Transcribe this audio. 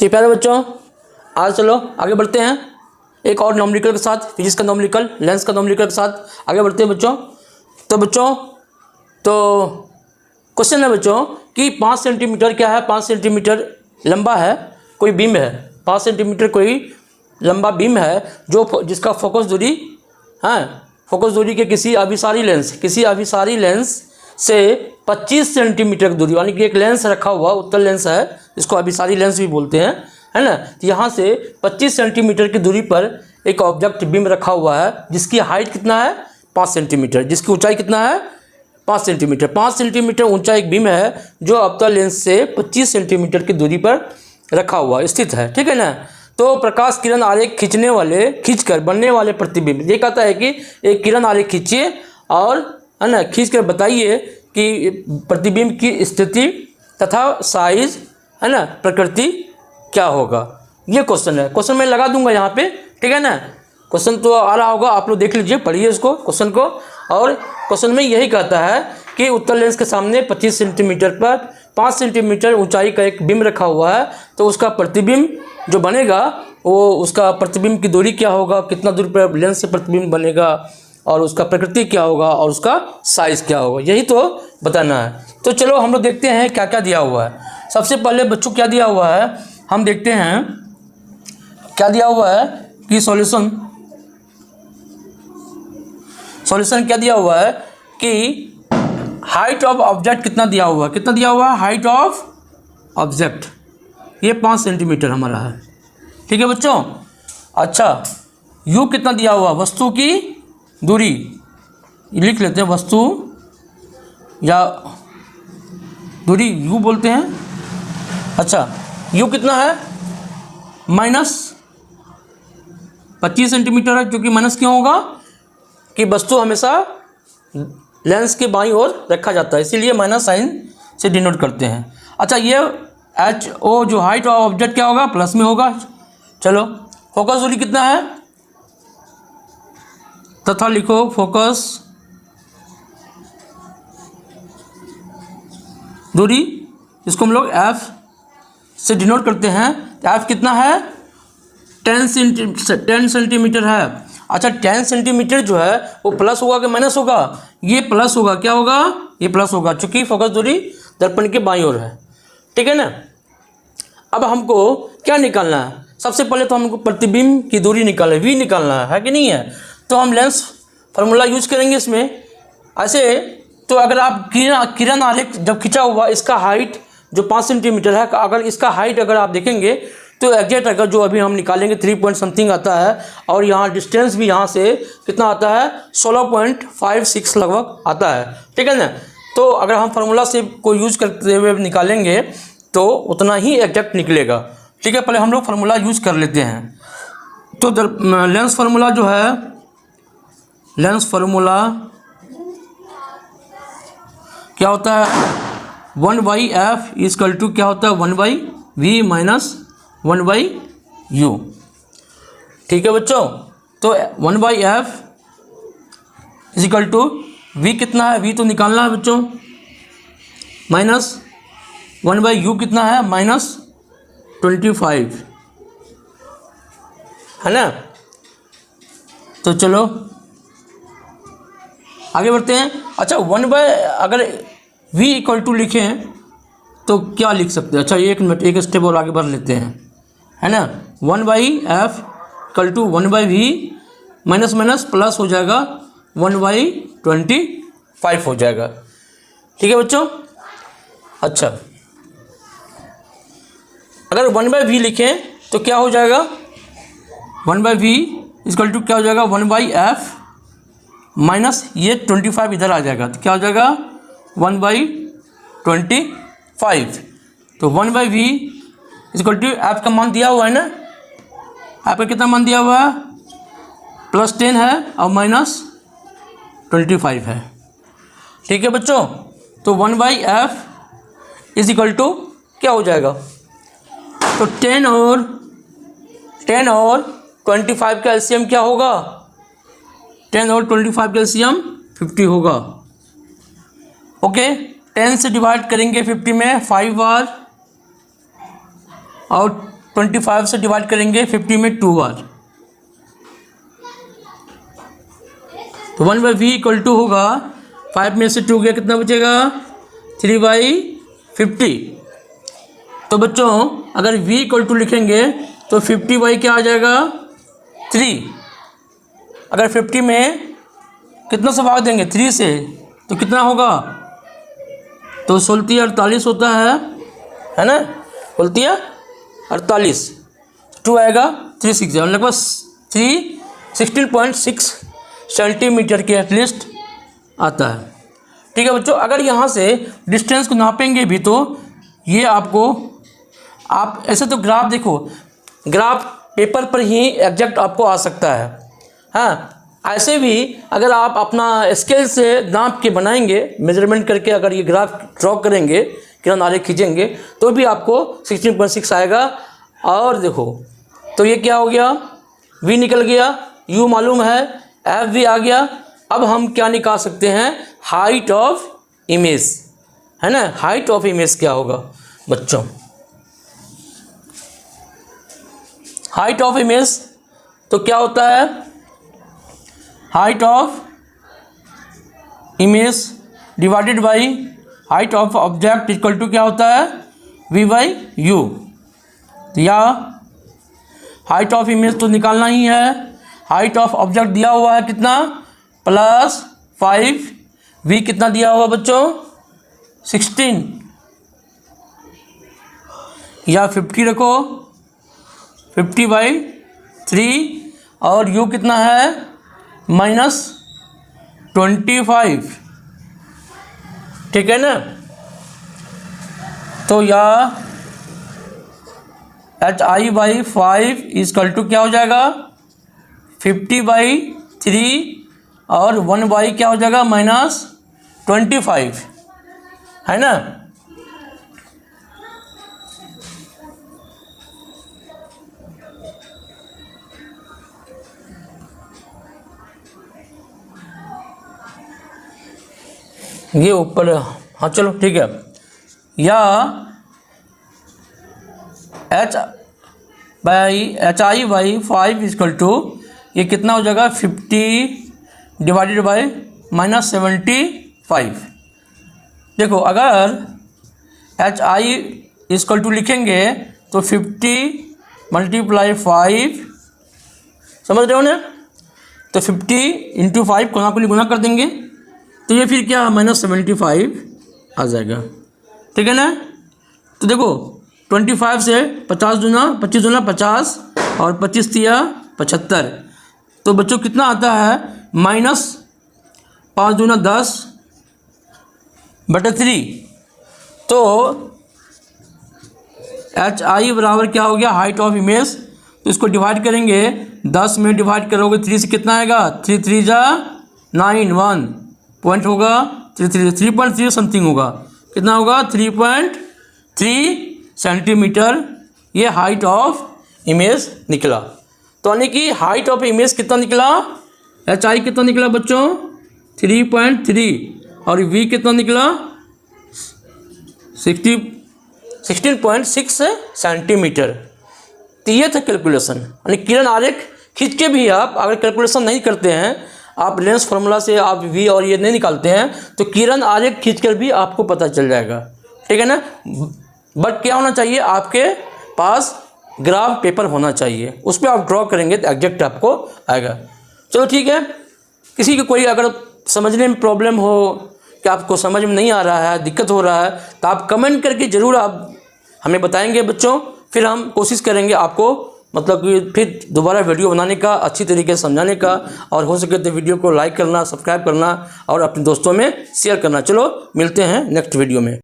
ठीक प्यारे बच्चों, आज चलो आगे बढ़ते हैं एक और नॉमरिकल के साथ, फिजिक्स का नॉमरिकल, लेंस का नॉमरिकल के साथ आगे बढ़ते हैं बच्चों। तो क्वेश्चन है बच्चों कि 5 सेंटीमीटर क्या है, 5 सेंटीमीटर लंबा है कोई बीम है, 5 सेंटीमीटर कोई लंबा बीम है जो जिसका फोकस दूरी फोकस दूरी के किसी अभिसारी लेंस से 25 सेंटीमीटर की दूरी, यानी कि एक लेंस रखा हुआ उत्तल लेंस है, इसको अभिसारी लेंस भी बोलते हैं, है ना। तो यहाँ से 25 सेंटीमीटर की दूरी पर एक ऑब्जेक्ट बीम रखा हुआ है जिसकी हाइट कितना है 5 सेंटीमीटर, जिसकी ऊंचाई कितना है 5 सेंटीमीटर। 5 सेंटीमीटर ऊंचा एक बीम है जो अवतल लेंस से 25 सेंटीमीटर की दूरी पर रखा हुआ स्थित है, ठीक है ना। तो प्रकाश किरण आरेख खींचकर बनने वाले प्रतिबिंब, ये कहता है कि एक किरण आरेख खींचिए और है ना खींचकर बताइए कि प्रतिबिंब की स्थिति तथा साइज, है ना, प्रकृति क्या होगा। ये क्वेश्चन है, क्वेश्चन मैं लगा दूंगा यहाँ पे, ठीक है ना। क्वेश्चन तो आ रहा होगा, आप लोग देख लीजिए, पढ़िए इसको क्वेश्चन को। और क्वेश्चन में यही कहता है कि उत्तल लेंस के सामने 25 सेंटीमीटर पर 5 सेंटीमीटर ऊंचाई का एक बिंब रखा हुआ है, तो उसका प्रतिबिंब जो बनेगा वो उसका प्रतिबिंब की दूरी क्या होगा, कितना दूर पर लेंस से प्रतिबिंब बनेगा, और उसका प्रकृति क्या होगा और उसका साइज क्या होगा, यही तो बताना है। तो चलो हम लोग देखते हैं क्या क्या दिया हुआ है। सबसे पहले बच्चों क्या दिया हुआ है हम देखते हैं। क्या दिया हुआ है कि सॉल्यूशन क्या दिया हुआ है कि हाइट ऑफ ऑब्जेक्ट कितना दिया हुआ है, हाइट ऑफ ऑब्जेक्ट ये 5 सेंटीमीटर हमारा है, ठीक है बच्चों। अच्छा, यू कितना दिया हुआ, वस्तु की दूरी लिख लेते हैं, वस्तु या दूरी यू बोलते हैं। अच्छा, यू कितना है -25 सेंटीमीटर है, क्योंकि माइनस क्यों होगा कि वस्तु हमेशा लेंस के बाईं ओर रखा जाता है, इसीलिए माइनस साइन से डिनोट करते हैं। अच्छा, ये एच ओ जो हाइट ऑफ ऑब्जेक्ट क्या होगा, प्लस में होगा। चलो, फोकस दूरी कितना है तथा लिखो फोकस दूरी, इसको हम लोग एफ से डिनोट करते हैं। एफ कितना है 10 सेंटीमीटर है। अच्छा, 10 सेंटीमीटर जो है वो प्लस होगा कि माइनस होगा, ये प्लस होगा, क्या होगा, ये प्लस होगा, चूंकि फोकस दूरी दर्पण के बाईं ओर है, ठीक है ना। अब हमको क्या निकालना है, सबसे पहले तो हमको प्रतिबिंब की दूरी निकालना है, वी निकालना है कि नहीं है। तो हम लेंस फार्मूला यूज करेंगे इसमें। ऐसे तो अगर आप किरण आरेख जब खींचा हुआ, इसका हाइट जो 5 सेंटीमीटर है, अगर इसका हाइट अगर आप देखेंगे तो एग्जैक्ट अगर जो अभी हम निकालेंगे 3 पॉइंट समथिंग आता है, और यहाँ डिस्टेंस भी यहाँ से कितना आता है 16.56 लगभग आता है, ठीक है ना। तो अगर हम फार्मूला से कोई यूज करते हुए निकालेंगे तो उतना ही एग्जैक्ट निकलेगा, ठीक है। पहले हम लोग फार्मूला यूज कर लेते हैं। तो लेंस फार्मूला जो है, लेंस फार्मूला क्या होता है 1/f इक्वल टू क्या होता है 1/v माइनस 1/u, ठीक है बच्चों। तो 1/f इक्वल टू v कितना है, v तो निकालना है बच्चों, माइनस 1/u कितना है -25, है ना। तो चलो आगे बढ़ते हैं। अच्छा, अगर v इक्वल टू लिखें तो क्या लिख सकते हैं। अच्छा, एक मिनट, एक स्टेप और आगे बढ़ लेते हैं, है ना। 1/f equal to 1/v minus minus plus हो जाएगा 1/25 हो जाएगा, ठीक है बच्चों। अच्छा, अगर 1/v लिखें तो क्या हो जाएगा 1/v इक्वल टू क्या हो जाएगा 1/f माइनस ये 25 इधर आ जाएगा, तो क्या हो जाएगा 1/25। तो 1/v इक्वल टू ऐप का मान दिया हुआ है ना, ऐप का कितना मान दिया हुआ है +10 है और -25 है, ठीक है बच्चों। तो 1/f इज इक्वल टू क्या हो जाएगा, तो 10 और 25 का एलसीएम क्या होगा, 10 और 25 का एलसीएम 50 होगा। ओके, 10 से डिवाइड करेंगे 50 में 5 बार, और 25 से डिवाइड करेंगे 50 में 2 बार, तो 1/v इक्वल टू होगा 5 में से 2 गया, कितना बचेगा 3/50। तो बच्चों अगर v इक्वल टू लिखेंगे तो 50 क्या आ जाएगा 3। अगर 50 में कितना से भाग देंगे 3 से तो कितना होगा, तो 16 होता है ना, 48, 2 आएगा 3 6 लगभग 16.6 सेंटीमीटर के एटलीस्ट आता है। ठीक है बच्चों, अगर यहाँ से डिस्टेंस को नापेंगे भी तो ये आपको, आप ऐसे तो ग्राफ देखो, ग्राफ पेपर पर ही एग्जैक्ट आपको आ सकता है। हाँ, ऐसे भी अगर आप अपना स्केल से नाप के बनाएंगे, मेजरमेंट करके अगर ये ग्राफ ड्रॉ करेंगे, किरण आरेख खींचेंगे, तो भी आपको 16.6 आएगा। और देखो तो ये क्या हो गया, v निकल गया, u मालूम है, एफ भी आ गया। अब हम क्या निकाल सकते हैं, हाइट ऑफ इमेज, है ना। हाइट ऑफ इमेज क्या होगा बच्चों, हाइट ऑफ इमेज तो क्या होता है, height of image divided by height of object equal to क्या होता है v/u। या हाइट ऑफ इमेज तो निकालना ही है, हाइट ऑफ ऑब्जेक्ट दिया हुआ है कितना +5, v कितना दिया हुआ बच्चों 16, या 50 रखो 50/3, और u कितना है -25, ठीक है ना। तो या hi/5 इक्वल टू क्या हो जाएगा 50/3, और 1 क्या हो जाएगा -25, है ना। ये ऊपर, हाँ चलो ठीक है। या hi/5 इक्वल टू ये कितना हो जाएगा 50 डिवाइडेड बाई -75। देखो अगर hi इक्वल टू लिखेंगे तो 50 × 5, समझ रहे हो ना, तो 50 × 5 को गुना कर देंगे, तो ये फिर क्या -75 आ जाएगा, ठीक है ना। तो देखो 25 से 25 दूना 50, और 25 तिया 75, तो बच्चों कितना आता है -5 दूना 10/3। तो hi बराबर क्या हो गया हाइट ऑफ इमेज, तो इसको डिवाइड करेंगे 10 में डिवाइड करोगे 3 से कितना आएगा 3 3 जा 9, 1 पॉइंट होगा 3.3 समथिंग होगा, कितना होगा 3.3 सेंटीमीटर, ये हाइट ऑफ इमेज निकला। तो यानी कि हाइट ऑफ इमेज कितना निकला, hi कितना निकला बच्चों 3.3, और v कितना निकला 16.6 सेंटीमीटर। तो ये था कैलकुलेशन, यानी किरण आरेख खींच के भी आप अगर कैलकुलेशन नहीं करते हैं, आप लेंस फार्मूला से आप v और ये नहीं निकालते हैं, तो किरण आरेख खींचकर भी आपको पता चल जाएगा, ठीक है ना। बट क्या होना चाहिए, आपके पास ग्राफ पेपर होना चाहिए, उस पर आप ड्रॉ करेंगे तो एग्जैक्ट आपको आएगा। चलो ठीक है, किसी को कोई अगर समझने में प्रॉब्लम हो कि आपको समझ में नहीं आ रहा है, दिक्कत हो रहा है, तो आप कमेंट करके ज़रूर आप हमें बताएंगे बच्चों, फिर हम कोशिश करेंगे आपको मतलब कि फिर दोबारा वीडियो बनाने का, अच्छी तरीके से समझाने का, और हो सके तो वीडियो को लाइक करना, सब्सक्राइब करना और अपने दोस्तों में शेयर करना। चलो मिलते हैं नेक्स्ट वीडियो में।